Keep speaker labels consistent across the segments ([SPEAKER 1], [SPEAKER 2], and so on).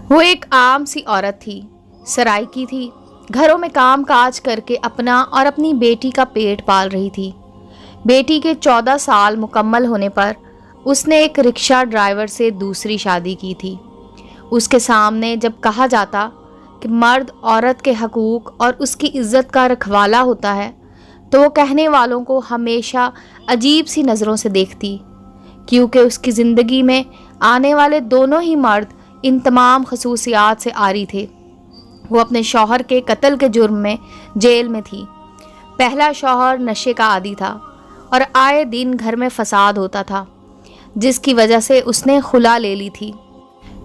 [SPEAKER 1] وہ ایک عام سی عورت تھی، سرائکی تھی، گھروں میں کام کاج کر کے اپنا اور اپنی بیٹی کا پیٹ پال رہی تھی۔ بیٹی کے 14 سال مکمل ہونے پر اس نے ایک رکشہ ڈرائیور سے دوسری شادی کی تھی۔ اس کے سامنے جب کہا جاتا کہ مرد عورت کے حقوق اور اس کی عزت کا رکھوالا ہوتا ہے تو وہ کہنے والوں کو ہمیشہ عجیب سی نظروں سے دیکھتی، کیونکہ اس کی زندگی میں آنے والے دونوں ہی مرد ان تمام خصوصیات سے عاری تھے۔ وہ اپنے شوہر کے قتل کے جرم میں جیل میں تھی۔ پہلا شوہر نشے کا عادی تھا اور آئے دن گھر میں فساد ہوتا تھا، جس کی وجہ سے اس نے خلا لے لی تھی۔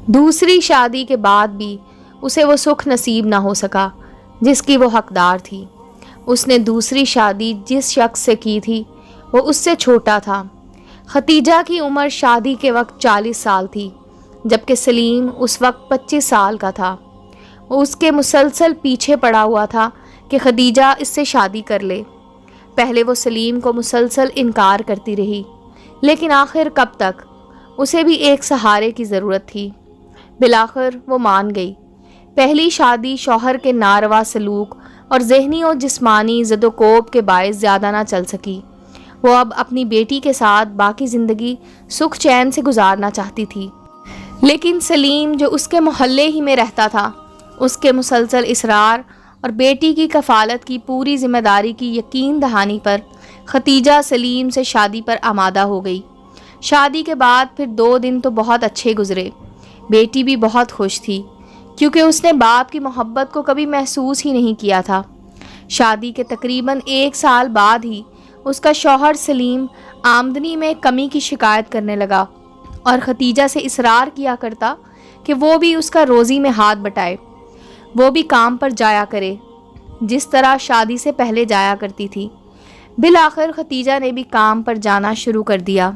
[SPEAKER 1] دوسری شادی کے بعد بھی اسے وہ سکھ نصیب نہ ہو سکا جس کی وہ حقدار تھی۔ اس نے دوسری شادی جس شخص سے کی تھی وہ اس سے چھوٹا تھا۔ ختیجہ کی عمر شادی کے وقت 40 سال تھی، جبکہ سلیم اس وقت 25 سال کا تھا۔ وہ اس کے مسلسل پیچھے پڑا ہوا تھا کہ خدیجہ اس سے شادی کر لے۔ پہلے وہ سلیم کو مسلسل انکار کرتی رہی، لیکن آخر کب تک؟ اسے بھی ایک سہارے کی ضرورت تھی۔ بالآخر وہ مان گئی۔ پہلی شادی شوہر کے ناروا سلوک اور ذہنی اور جسمانی زد و کوب کے باعث زیادہ نہ چل سکی۔ وہ اب اپنی بیٹی کے ساتھ باقی زندگی سکھ چین سے گزارنا چاہتی تھی، لیکن سلیم جو اس کے محلے ہی میں رہتا تھا، اس کے مسلسل اصرار اور بیٹی کی کفالت کی پوری ذمہ داری کی یقین دہانی پر ختیجہ سلیم سے شادی پر آمادہ ہو گئی۔ شادی کے بعد پھر 2 دن تو بہت اچھے گزرے۔ بیٹی بھی بہت خوش تھی، کیونکہ اس نے باپ کی محبت کو کبھی محسوس ہی نہیں کیا تھا۔ شادی کے تقریباً 1 سال بعد ہی اس کا شوہر سلیم آمدنی میں کمی کی شکایت کرنے لگا اور ختیجہ سے اصرار کیا کرتا کہ وہ بھی اس کا روزی میں ہاتھ بٹائے، وہ بھی کام پر جایا کرے جس طرح شادی سے پہلے جایا کرتی تھی۔ بالآخر ختیجہ نے بھی کام پر جانا شروع کر دیا۔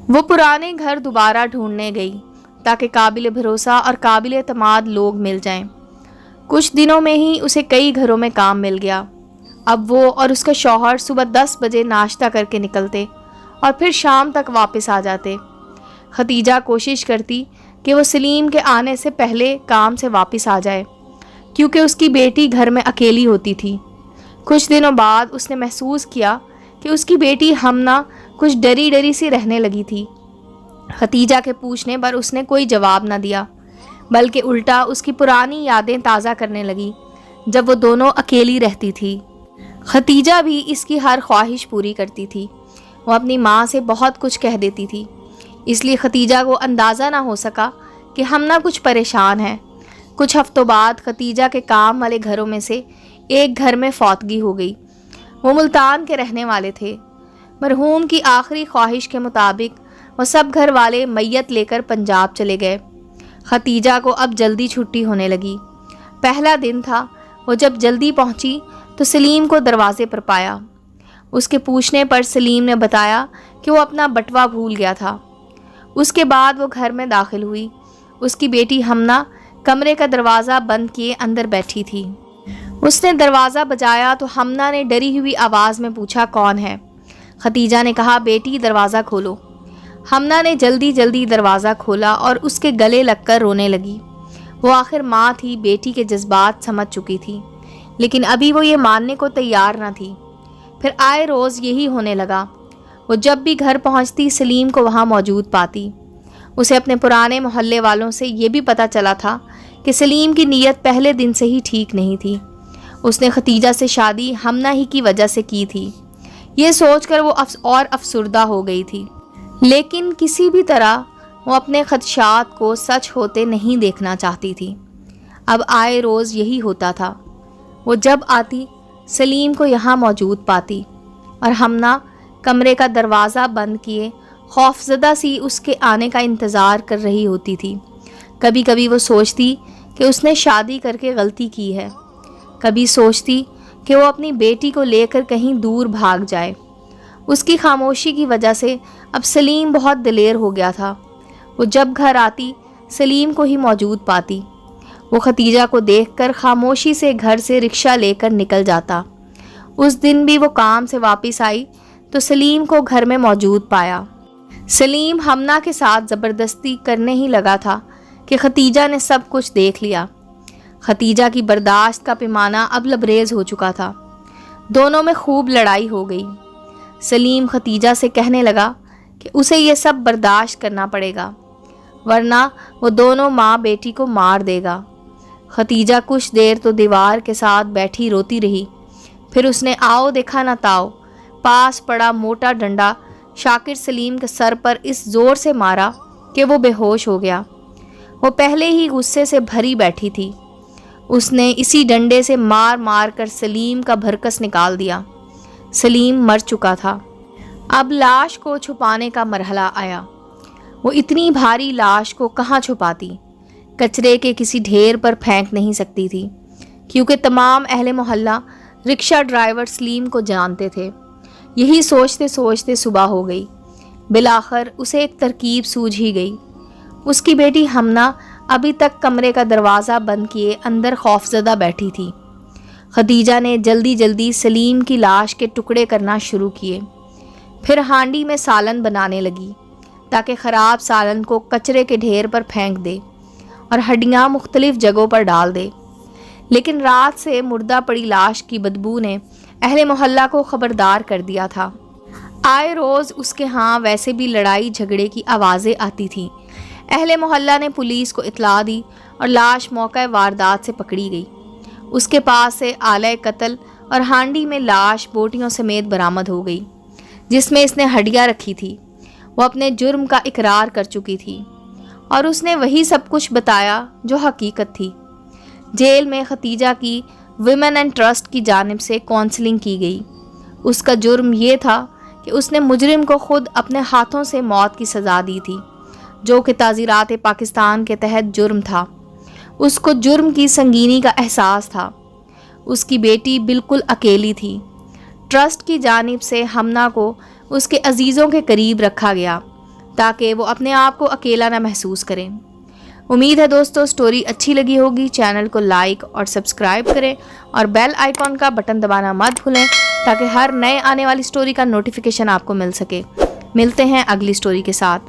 [SPEAKER 1] وہ پرانے گھر دوبارہ ڈھونڈنے گئی تاکہ قابل بھروسہ اور قابل اعتماد لوگ مل جائیں۔ کچھ دنوں میں ہی اسے کئی گھروں میں کام مل گیا۔ اب وہ اور اس کا شوہر صبح 10 بجے ناشتہ کر کے نکلتے اور پھر شام تک واپس آ جاتے۔ ختیجہ کوشش کرتی کہ وہ سلیم کے آنے سے پہلے کام سے واپس آ جائے، کیونکہ اس کی بیٹی گھر میں اکیلی ہوتی تھی۔ کچھ دنوں بعد اس نے محسوس کیا کہ اس کی بیٹی ہمنا کچھ ڈری ڈری سی رہنے لگی تھی۔ ختیجہ کے پوچھنے پر اس نے کوئی جواب نہ دیا، بلکہ الٹا اس کی پرانی یادیں تازہ کرنے لگی جب وہ دونوں اکیلی رہتی تھی۔ ختیجہ بھی اس کی ہر خواہش پوری کرتی تھی۔ وہ اپنی ماں سے بہت کچھ کہہ دیتی تھی، اس لیے ختیجہ کو اندازہ نہ ہو سکا کہ ہمنا کچھ پریشان ہے۔ کچھ ہفتوں بعد ختیجہ کے کام والے گھروں میں سے ایک گھر میں فوتگی ہو گئی۔ وہ ملتان کے رہنے والے تھے۔ مرحوم کی آخری خواہش کے مطابق وہ سب گھر والے میت لے کر پنجاب چلے گئے۔ ختیجہ کو اب جلدی چھٹی ہونے لگی۔ پہلا دن تھا۔ وہ جب جلدی پہنچی تو سلیم کو دروازے پر پایا۔ اس کے پوچھنے پر سلیم نے بتایا کہ وہ اپنا بٹوا بھول گیا تھا۔ اس کے بعد وہ گھر میں داخل ہوئی۔ اس کی بیٹی ہمنا کمرے کا دروازہ بند کیے اندر بیٹھی تھی۔ اس نے دروازہ بجایا تو ہمنا نے ڈری ہوئی آواز میں پوچھا، کون ہے؟ ختیجہ نے کہا، بیٹی دروازہ کھولو۔ ہمنا نے جلدی جلدی دروازہ کھولا اور اس کے گلے لگ کر رونے لگی۔ وہ آخر ماں تھی، بیٹی کے جذبات سمجھ چکی تھی، لیکن ابھی وہ یہ ماننے کو تیار نہ تھی۔ پھر آئے روز یہی ہونے لگا۔ وہ جب بھی گھر پہنچتی سلیم کو وہاں موجود پاتی۔ اسے اپنے پرانے محلے والوں سے یہ بھی پتہ چلا تھا کہ سلیم کی نیت پہلے دن سے ہی ٹھیک نہیں تھی۔ اس نے ختیجہ سے شادی ہمنا ہی کی وجہ سے کی تھی۔ یہ سوچ کر وہ اور افسردہ ہو گئی تھی، لیکن کسی بھی طرح وہ اپنے خدشات کو سچ ہوتے نہیں دیکھنا چاہتی تھی۔ اب آئے روز یہی ہوتا تھا۔ وہ جب آتی سلیم کو یہاں موجود پاتی اور ہمنا کمرے کا دروازہ بند کیے خوفزدہ سی اس کے آنے کا انتظار کر رہی ہوتی تھی۔ کبھی کبھی وہ سوچتی کہ اس نے شادی کر کے غلطی کی ہے، کبھی سوچتی کہ وہ اپنی بیٹی کو لے کر کہیں دور بھاگ جائے۔ اس کی خاموشی کی وجہ سے اب سلیم بہت دلیر ہو گیا تھا۔ وہ جب گھر آتی سلیم کو ہی موجود پاتی۔ وہ ختیجہ کو دیکھ کر خاموشی سے گھر سے رکشہ لے کر نکل جاتا۔ اس دن بھی وہ کام سے واپس آئی تو سلیم کو گھر میں موجود پایا۔ سلیم ہمنا کے ساتھ زبردستی کرنے ہی لگا تھا کہ ختیجہ نے سب کچھ دیکھ لیا۔ ختیجہ کی برداشت کا پیمانہ اب لبریز ہو چکا تھا۔ دونوں میں خوب لڑائی ہو گئی۔ سلیم ختیجہ سے کہنے لگا کہ اسے یہ سب برداشت کرنا پڑے گا، ورنہ وہ دونوں ماں بیٹی کو مار دے گا۔ ختیجہ کچھ دیر تو دیوار کے ساتھ بیٹھی روتی رہی، پھر اس نے آؤ دیکھا نہ تاؤ پاس پڑا موٹا ڈنڈا شاکر سلیم کے سر پر اس زور سے مارا کہ وہ بے ہوش ہو گیا۔ وہ پہلے ہی غصے سے بھری بیٹھی تھی۔ اس نے اسی ڈنڈے سے مار مار کر سلیم کا بھرکس نکال دیا۔ سلیم مر چکا تھا۔ اب لاش کو چھپانے کا مرحلہ آیا۔ وہ اتنی بھاری لاش کو کہاں چھپاتی؟ کچرے کے کسی ڈھیر پر پھینک نہیں سکتی تھی، کیونکہ تمام اہل محلہ رکشہ ڈرائیور سلیم کو جانتے تھے۔ یہی سوچتے سوچتے صبح ہو گئی۔ بالآخر اسے ایک ترکیب سوجھ ہی گئی۔ اس کی بیٹی ہمنا ابھی تک کمرے کا دروازہ بند کیے اندر خوفزدہ بیٹھی تھی۔ ختیجہ نے جلدی جلدی سلیم کی لاش کے ٹکڑے کرنا شروع کیے، پھر ہانڈی میں سالن بنانے لگی تاکہ خراب سالن کو کچرے کے ڈھیر پر پھینک دے اور ہڈیاں مختلف جگہوں پر ڈال دے۔ لیکن رات سے مردہ پڑی لاش کی بدبو نے اہل محلہ کو خبردار کر دیا تھا۔ آئے روز اس کے ہاں ویسے بھی لڑائی جھگڑے کی آوازیں آتی تھیں۔ اہل محلہ نے پولیس کو اطلاع دی اور لاش موقع واردات سے پکڑی گئی۔ اس کے پاس سے آلہ قتل اور ہانڈی میں لاش بوٹیوں سمیت برآمد ہو گئی، جس میں اس نے ہڈیاں رکھی تھی۔ وہ اپنے جرم کا اقرار کر چکی تھی اور اس نے وہی سب کچھ بتایا جو حقیقت تھی۔ جیل میں ختیجہ کی ویمن اینڈ ٹرسٹ کی جانب سے کونسلنگ کی گئی۔ اس کا جرم یہ تھا کہ اس نے مجرم کو خود اپنے ہاتھوں سے موت کی سزا دی تھی، جو کہ تعزیرات پاکستان کے تحت جرم تھا۔ اس کو جرم کی سنگینی کا احساس تھا۔ اس کی بیٹی بالکل اکیلی تھی۔ ٹرسٹ کی جانب سے ہمنا کو اس کے عزیزوں کے قریب رکھا گیا تاکہ وہ اپنے آپ کو اکیلا نہ محسوس کریں۔ امید ہے دوستو سٹوری اچھی لگی ہوگی۔ چینل کو لائک اور سبسکرائب کریں اور بیل آئیکن کا بٹن دبانا مت بھولیں تاکہ ہر نئے آنے والی سٹوری کا نوٹیفیکیشن آپ کو مل سکے۔ ملتے ہیں اگلی سٹوری کے ساتھ۔